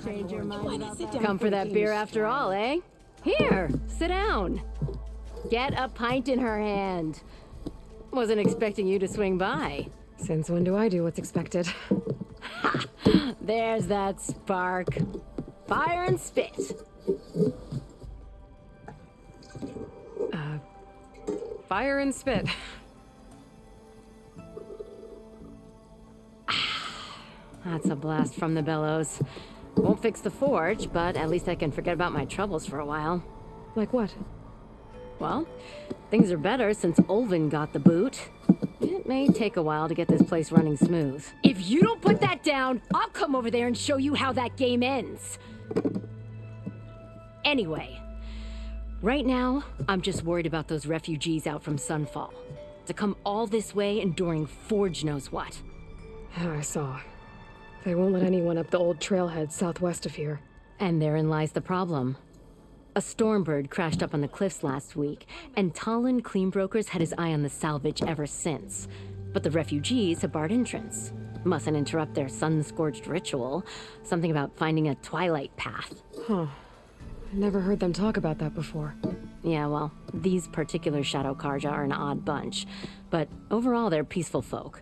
Change your mind about that. Come for that beer after all, eh? Here, sit down. Get a pint in her hand. Wasn't expecting you to swing by. Since when do I do what's expected? Ha! There's that spark. Fire and spit. Fire and spit. That's a blast from the bellows. Won't fix the forge, but at least I can forget about my troubles for a while. Like what? Well, things are better since Olvin got the boot. It may take a while to get this place running smooth. If you don't put that down, I'll come over there and show you how that game ends. Anyway, right now, I'm just worried about those refugees out from Sunfall. To come all this way enduring Forge knows what. I saw. They won't let anyone up the old trailhead southwest of here. And therein lies the problem. A stormbird crashed up on the cliffs last week, and Talon Cleanbrokers had his eye on the salvage ever since. But the refugees have barred entrance. Mustn't interrupt their sun-scorched ritual. Something about finding a twilight path. Huh. I never heard them talk about that before. Yeah, well, these particular Shadow Karja are an odd bunch. But overall, they're peaceful folk.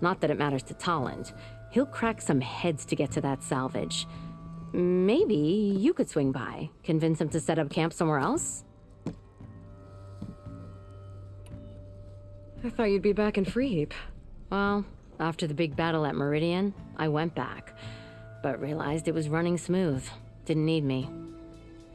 Not that it matters to Talon. He'll crack some heads to get to that salvage. Maybe you could swing by, convince him to set up camp somewhere else? I thought you'd be back in Freeheap. Well, after the big battle at Meridian, I went back, but realized it was running smooth. Didn't need me.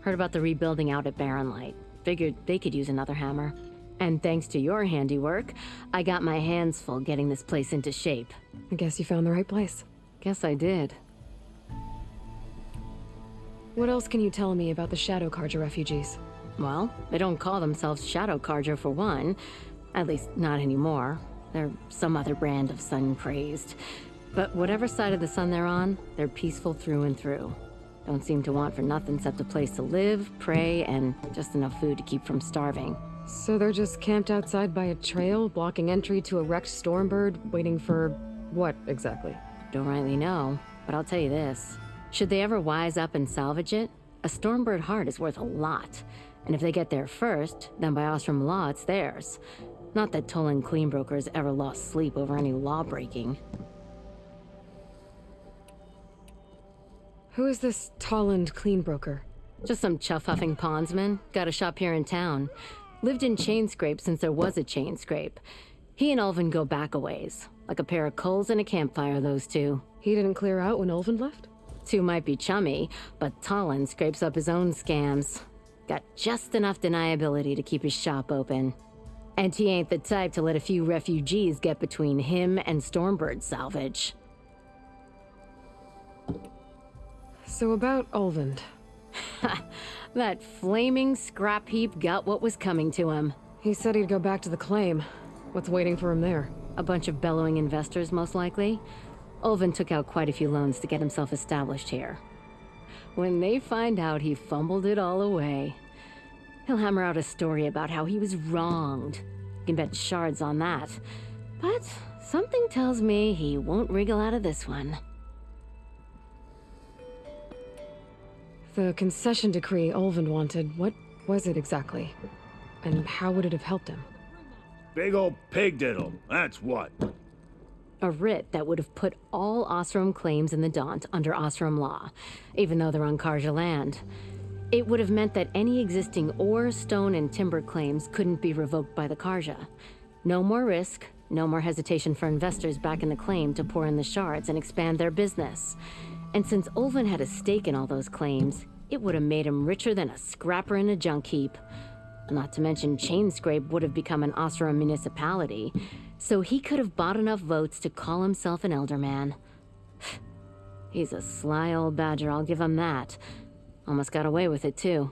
Heard about the rebuilding out at Barren Light. Figured they could use another hammer. And thanks to your handiwork, I got my hands full getting this place into shape. I guess you found the right place. Guess I did. What else can you tell me about the Shadow Karja refugees? Well, they don't call themselves Shadow Karja for one. At least, not anymore. They're some other brand of sun-crazed. But whatever side of the sun they're on, they're peaceful through and through. Don't seem to want for nothing except a place to live, pray, and just enough food to keep from starving. So they're just camped outside by a trail, blocking entry to a wrecked stormbird, waiting for what exactly? Don't rightly know, but I'll tell you this. Should they ever wise up and salvage it, a stormbird heart is worth a lot. And if they get there first, then by Ostrom law, it's theirs. Not that Tolan Cleanbrokers ever lost sleep over any law breaking. Who is this Tolland Cleanbroker? Just some chuff-huffing pondsman. Got a shop here in town. Lived in Chainscrape since there was a Chainscrape. He and Ulvin go back a ways. Like a pair of coals and a campfire, those two. He didn't clear out when Ulvin left? Two might be chummy, but Talon scrapes up his own scams. Got just enough deniability to keep his shop open. And he ain't the type to let a few refugees get between him and Stormbird salvage. So about Ulvin. That flaming scrap heap got what was coming to him. He said he'd go back to the claim. What's waiting for him there? A bunch of bellowing investors, most likely. Ulvin took out quite a few loans to get himself established here. When they find out he fumbled it all away, he'll hammer out a story about how he was wronged. You can bet shards on that. But something tells me he won't wriggle out of this one. The concession decree Ulvin wanted, what was it exactly? And how would it have helped him? Big old pig diddle, that's what. A writ that would have put all Osram claims in the Daunt under Osram law, even though they're on Karja land. It would have meant that any existing ore, stone, and timber claims couldn't be revoked by the Karja. No more risk, no more hesitation for investors back in the claim to pour in the shards and expand their business. And since Ulvin had a stake in all those claims, it would have made him richer than a scrapper in a junk heap. Not to mention Chainscrape would have become an Osram municipality, so he could have bought enough votes to call himself an elderman. He's a sly old badger, I'll give him that. Almost got away with it, too.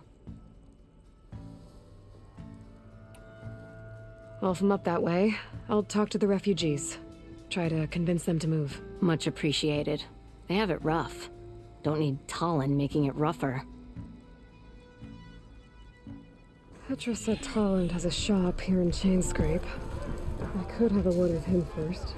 Well, if I'm up that way, I'll talk to the refugees. Try to convince them to move. Much appreciated. They have it rough. Don't need Talon making it rougher. Petra said Tolland has a shop here in Chainscrape. I could have a word with him first.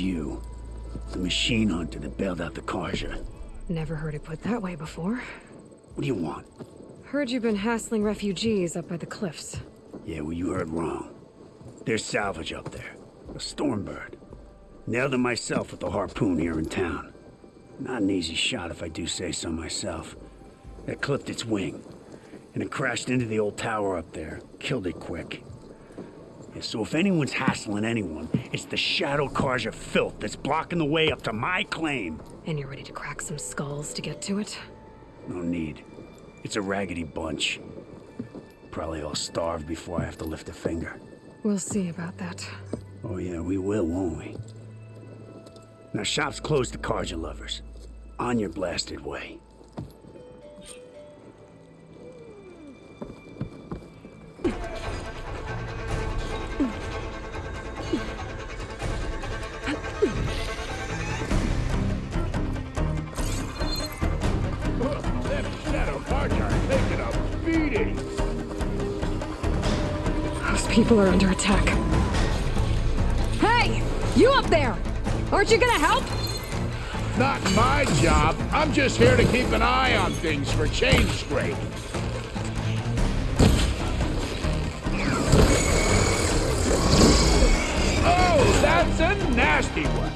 you. The machine hunter that bailed out the Karja. Never heard it put that way before. What do you want? Heard you've been hassling refugees up by the cliffs. Yeah, well, you heard wrong. There's salvage up there. A stormbird. Nailed him myself with the harpoon here in town. Not an easy shot if I do say so myself. That clipped its wing, and it crashed into the old tower up there. Killed it quick. Yeah, so if anyone's hassling anyone, it's the Shadow Karja filth that's blocking the way up to my claim. And you're ready to crack some skulls to get to it? No need. It's a raggedy bunch. Probably all starved before I have to lift a finger. We'll see about that. Oh yeah, we will, won't we? Now shop's closed to Karja lovers. On your blasted way. Them Shadow Karja are taking a beating. Those people are under attack. Hey! You up there! Aren't you gonna help? Not my job. I'm just here to keep an eye on things for change scrape. Oh, that's a nasty one.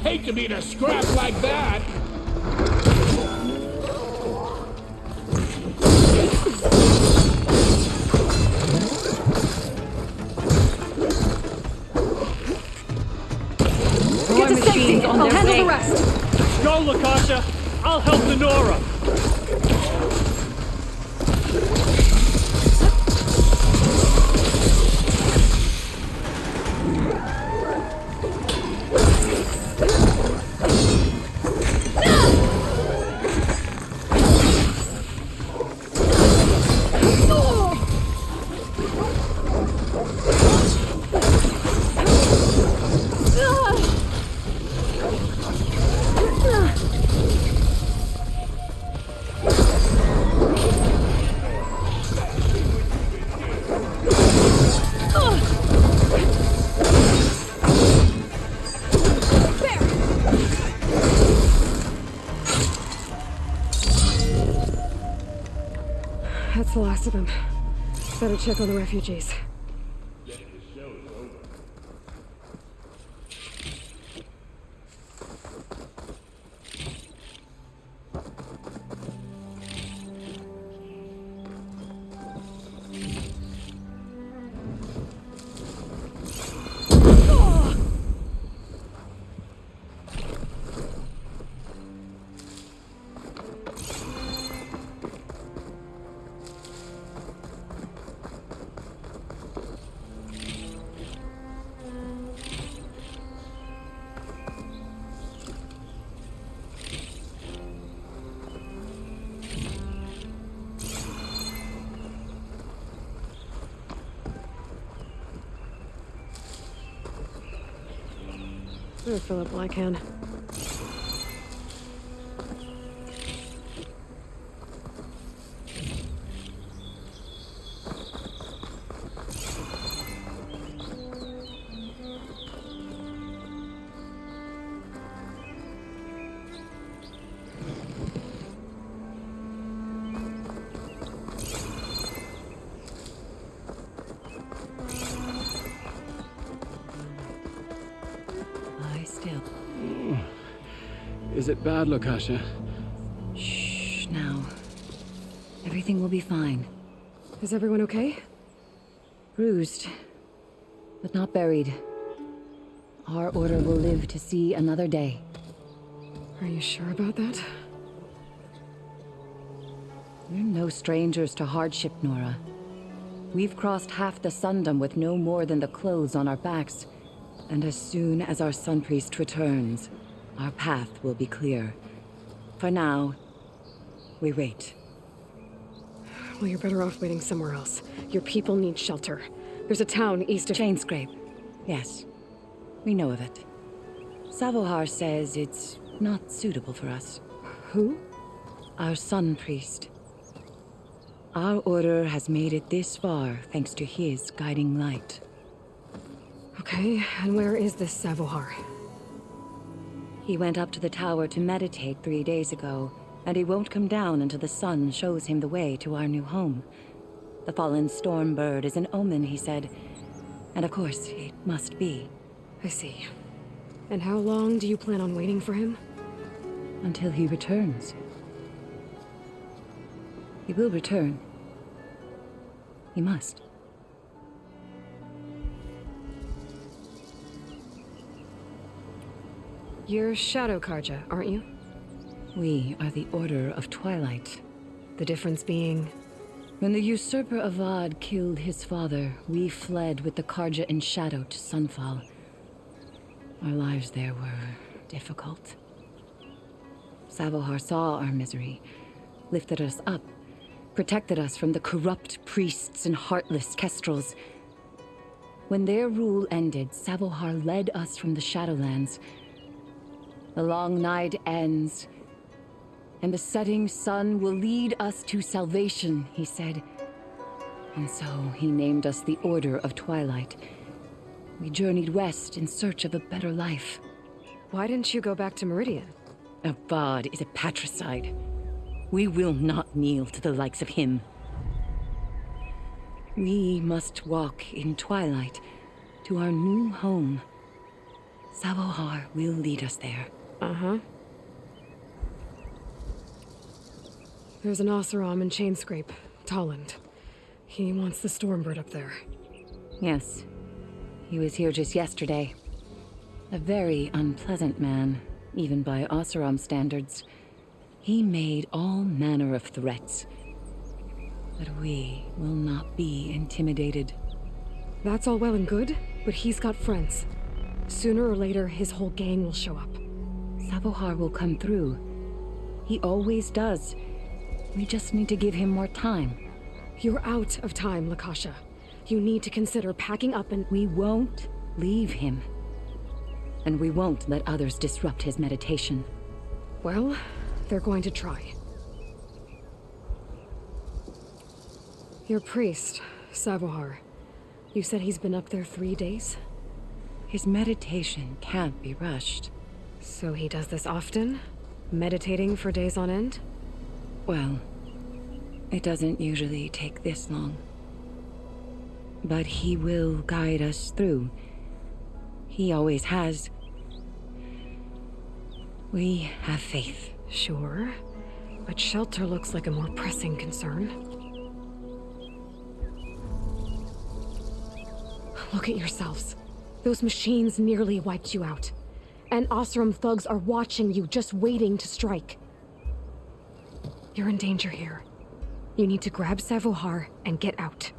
Hate to be in a scrap like that. Get to safety! I'll handle the rest! Go, Lakasha! I'll help the Nora! That's the last of them. Better check on the refugees. Better fill up while I can. Lie still. Is it bad, Lakasha? Shh, now. Everything will be fine. Is everyone okay? Bruised, but not buried. Our order will live to see another day. Are you sure about that? We're no strangers to hardship, Nora. We've crossed half the Sundom with no more than the clothes on our backs. And as soon as our Sun Priest returns, our path will be clear. For now, we wait. Well, you're better off waiting somewhere else. Your people need shelter. There's a town east of... Chainscrape. Yes, we know of it. Savohar says it's not suitable for us. Who? Our Sun Priest. Our order has made it this far thanks to his guiding light. Okay, and where is this Savohar? He went up to the tower to meditate 3 days ago, and he won't come down until the sun shows him the way to our new home. The fallen storm bird is an omen, he said. And of course, it must be. I see. And how long do you plan on waiting for him? Until he returns. He will return. He must. You're Shadow Karja, aren't you? We are the Order of Twilight. The difference being... When the usurper Avad killed his father, we fled with the Karja in shadow to Sunfall. Our lives there were difficult. Savohar saw our misery, lifted us up, protected us from the corrupt priests and heartless kestrels. When their rule ended, Savohar led us from the Shadowlands. The long night ends, and the setting sun will lead us to salvation, he said. And so he named us the Order of Twilight. We journeyed west in search of a better life. Why didn't you go back to Meridian? Avad is a patricide. We will not kneel to the likes of him. We must walk in twilight to our new home. Savohar will lead us there. Uh-huh. There's an Oseram in Chainscrape, Tolland. He wants the Stormbird up there. Yes. He was here just yesterday. A very unpleasant man, even by Oseram standards. He made all manner of threats. But we will not be intimidated. That's all well and good, but he's got friends. Sooner or later, his whole gang will show up. Savohar will come through. He always does. We just need to give him more time. You're out of time, Lakasha. You need to consider packing up and... We won't leave him. And we won't let others disrupt his meditation. Well, they're going to try. Your priest, Savohar. You said he's been up there 3 days? His meditation can't be rushed. So he does this often? Meditating for days on end? Well, it doesn't usually take this long. But he will guide us through. He always has. We have faith. Sure, but shelter looks like a more pressing concern. Look at yourselves. Those machines nearly wiped you out. And Oseram thugs are watching you, just waiting to strike. You're in danger here. You need to grab Savohar and get out.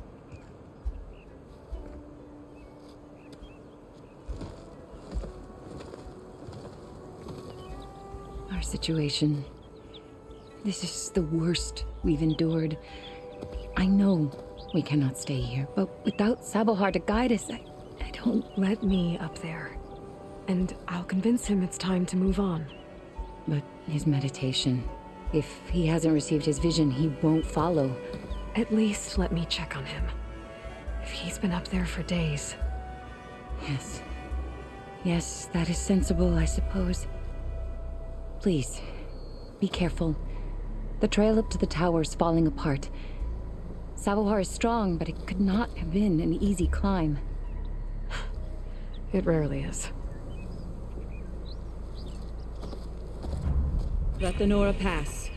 Our situation. This is the worst we've endured. I know we cannot stay here, but without Savohar to guide us, I don't... Let me up there. And I'll convince him it's time to move on. But his meditation... If he hasn't received his vision, he won't follow. At least let me check on him. If he's been up there for days. Yes. Yes, that is sensible, I suppose. Please, be careful. The trail up to the tower's falling apart. Savohar is strong, but it could not have been an easy climb. It rarely is. Let the Nora pass.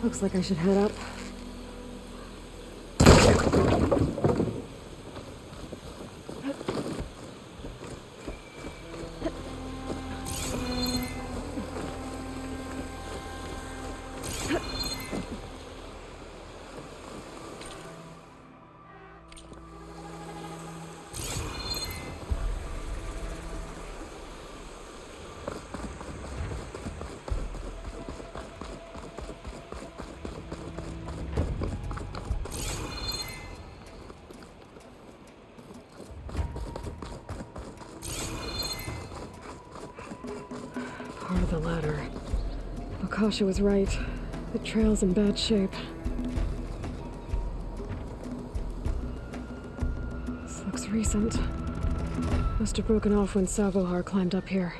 Looks like I should head up. Part of the ladder. Akasha was right. The trail's in bad shape. This looks recent. Must have broken off when Savohar climbed up here.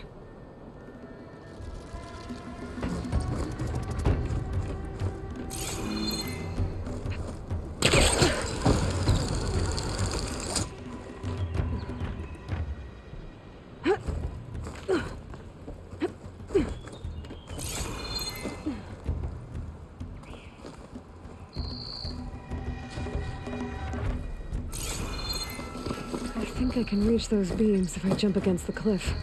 I think I can reach those beams if I jump against the cliff.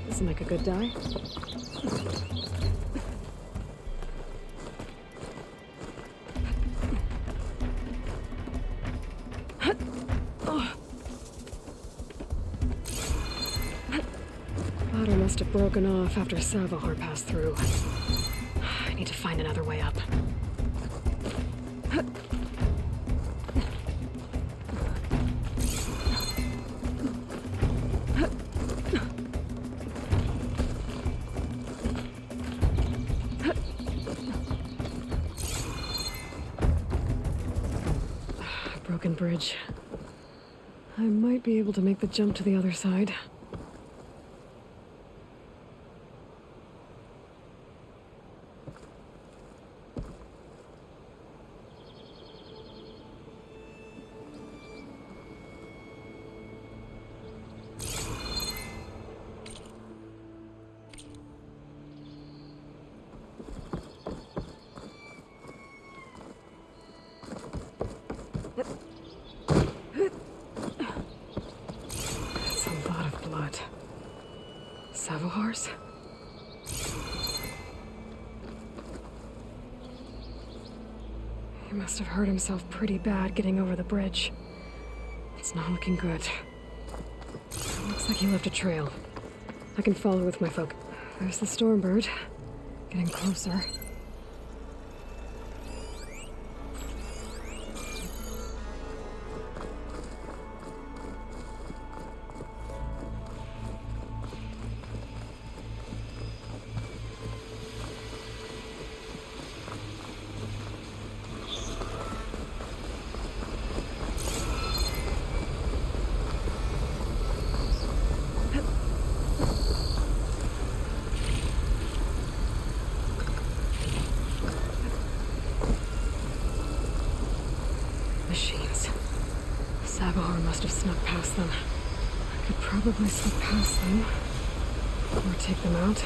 This will make a good die. Ladder must have broken off after Savohar passed through. I need to find another way up. Broken bridge. I might be able to make the jump to the other side. That's a lot of blood. Savohar's? He must have hurt himself pretty bad getting over the bridge. It's not looking good. Looks like he left a trail. I can follow with my focus. There's the Stormbird. Getting closer. Machines. Savohar must have snuck past them. I could probably slip past them. Or take them out.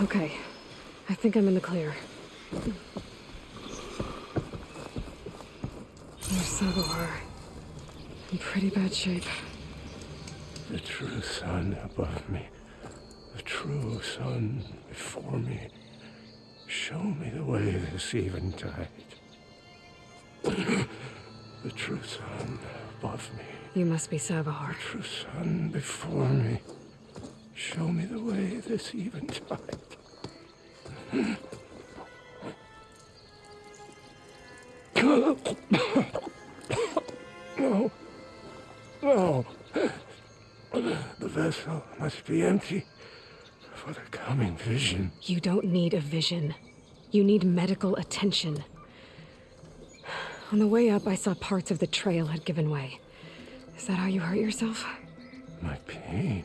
Okay. I think I'm in the clear. There's Sabohar. In pretty bad shape. The true sun above me. The true sun before me. Show me the way this eventide. The true sun above me. You must be Sabohar. The true sun before me. Show me the way this eventide. No. No. The vessel must be empty for the coming vision. You don't need a vision. You need medical attention. On the way up, I saw parts of the trail had given way. Is that how you hurt yourself? My pain.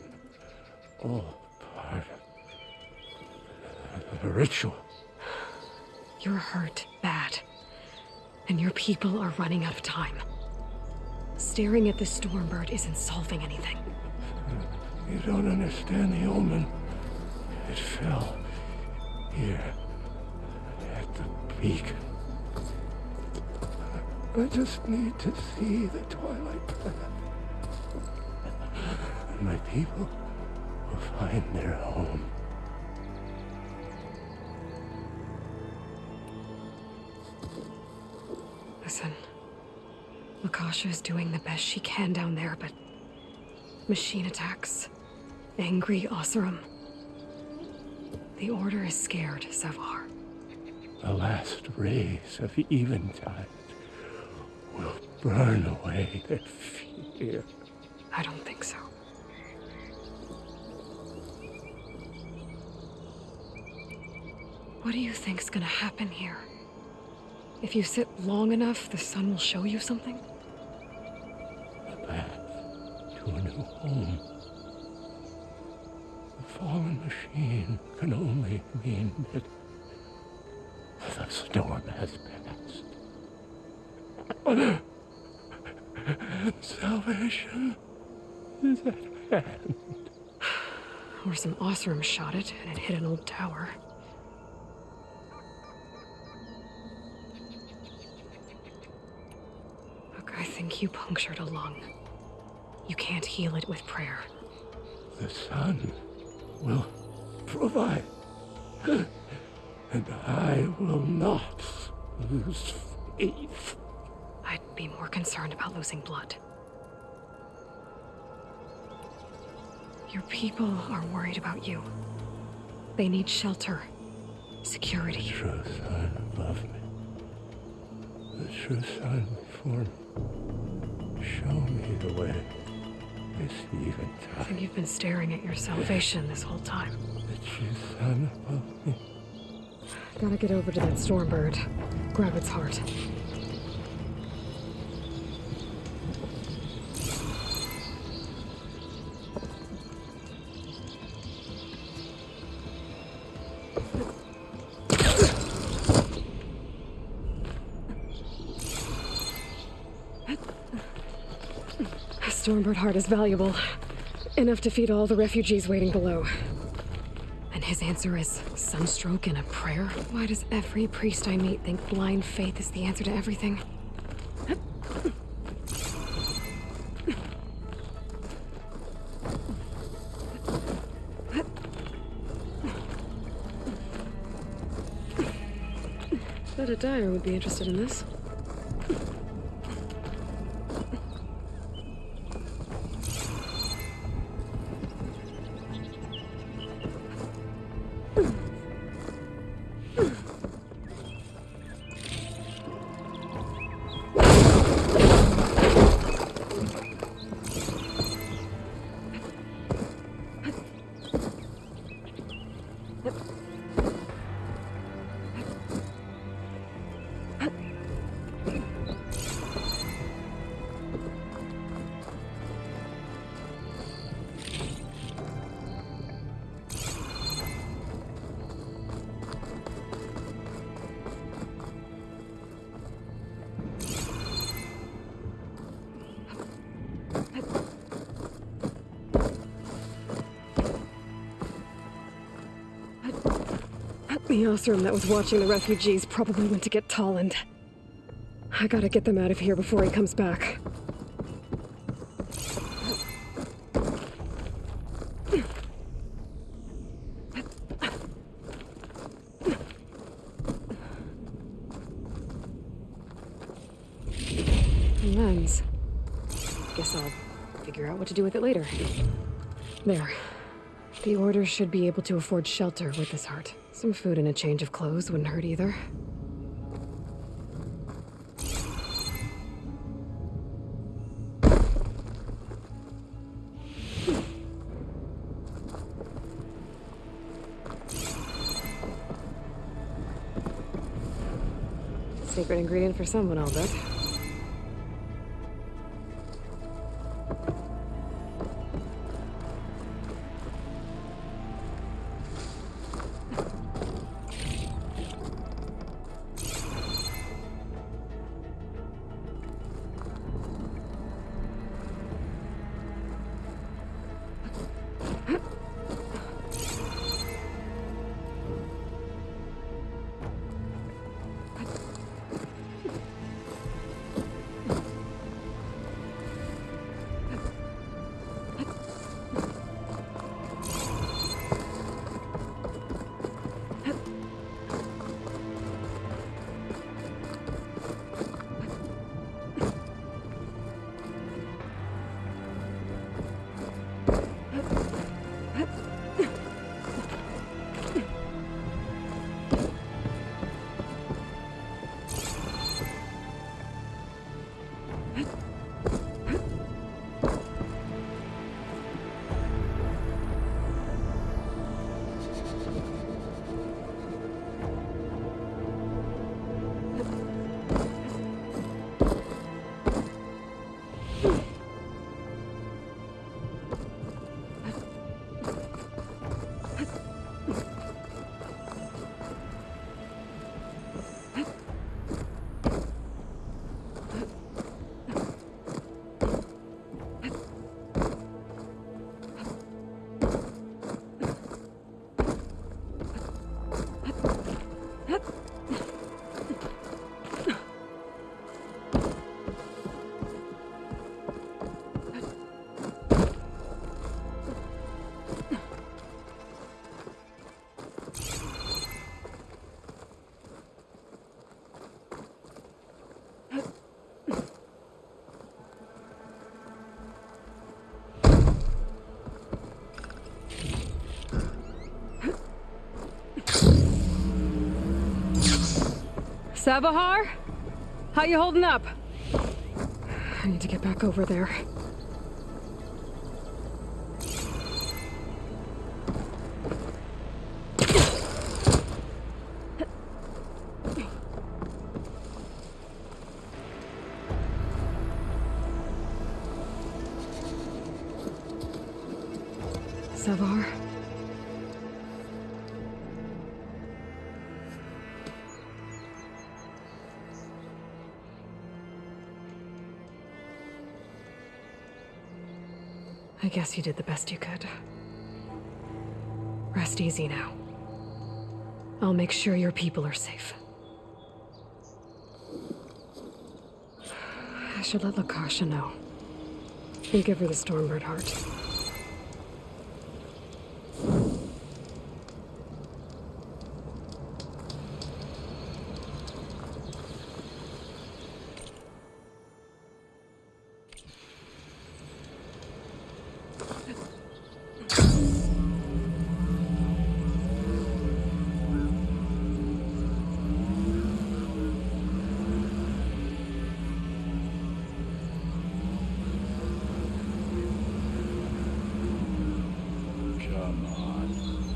All part of the ritual. You're hurt bad. And your people are running out of time. Staring at the Stormbird isn't solving anything. You don't understand the omen. It fell here at the beacon. I just need to see the twilight path. And my people will find their home. Listen, Lakasha is doing the best she can down there, but machine attacks, angry Oseram. The Order is scared, Savar. The last rays of eventide will burn away their fear. I don't think so. What do you think's gonna happen here? If you sit long enough, the sun will show you something? The path to a new home. The fallen machine can only mean that the storm has passed. And salvation is at hand. Or some Oseram shot it, and it hit an old tower. Look, I think you punctured a lung. You can't heal it with prayer. The sun will provide. And I will not lose faith. I'd be more concerned about losing blood. Your people are worried about you. They need shelter, security. The true sun above me. The true sun before me. Show me the way. This I eventide. think you've been staring at your salvation this whole time. The true sun above me. Gotta get over to that Stormbird. Grab its heart. A Stormbird heart is valuable. Enough to feed all the refugees waiting below. And his answer is sunstroke and a prayer? Why does every priest I meet think blind faith is the answer to everything? Bet a dyer would be interested in this. The Osram that was watching the refugees probably went to get Tolland. I gotta get them out of here before he comes back. Lens. Guess I'll figure out what to do with it later. There. The Order should be able to afford shelter with this heart. Some food and a change of clothes wouldn't hurt either. Secret ingredient for someone, I'll bet. Sabahar? How you holding up? I need to get back over there. Savar? I guess you did the best you could. Rest easy now. I'll make sure your people are safe. I should let Lakasha know. And give her the Stormbird heart.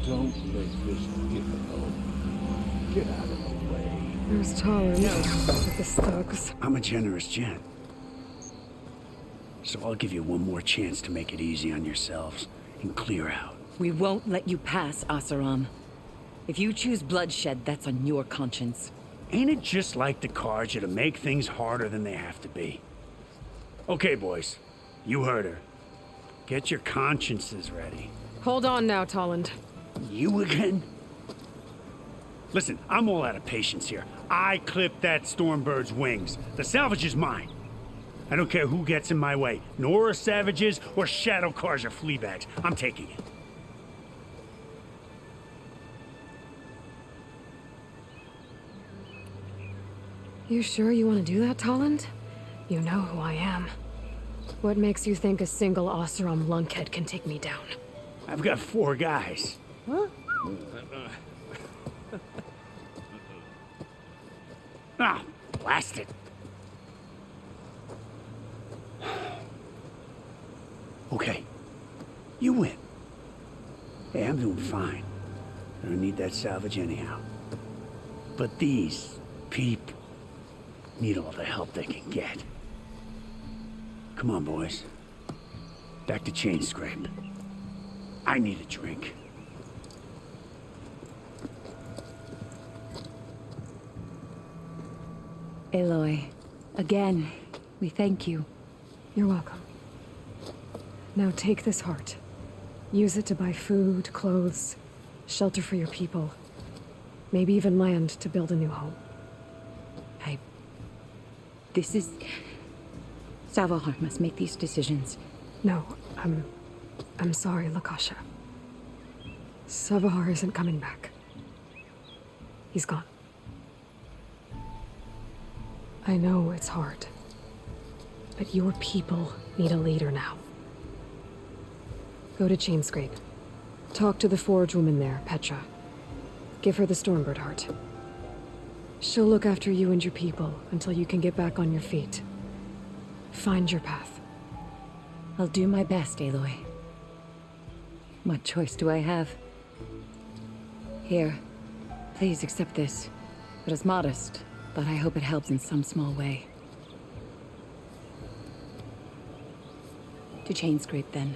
Don't make this difficult. Get out of the way. There's Tolland with the thugs. I'm a generous gent. So I'll give you one more chance to make it easy on yourselves and clear out. We won't let you pass, Asaram. If you choose bloodshed, that's on your conscience. Ain't it just like the Karja to make things harder than they have to be? Okay, boys. You heard her. Get your consciences ready. Hold on now, Tolland. You again? Listen, I'm all out of patience here. I clipped that Stormbird's wings. The salvage is mine. I don't care who gets in my way. Nora savages or shadow cars or flea bags. I'm taking it. You sure you want to do that, Tolland? You know who I am. What makes you think a single Oseram lunkhead can take me down? I've got 4 guys. Ah, blast it. Okay, you win. Hey, I'm doing fine. I don't need that salvage anyhow. But these people need all the help they can get. Come on, boys. Back to Chain Scrape. I need a drink. Aloy, again, we thank you. You're welcome. Now take this heart. Use it to buy food, clothes, shelter for your people. Maybe even land to build a new home. This is... Savahar must make these decisions. No, I'm sorry, Lakasha. Savahar isn't coming back. He's gone. I know it's hard, but your people need a leader now. Go to Chainscrape. Talk to the forge woman there, Petra. Give her the Stormbird heart. She'll look after you and your people until you can get back on your feet. Find your path. I'll do my best, Aloy. What choice do I have? Here, please accept this. It is modest, but I hope it helps in some small way. To Chainscrape, then.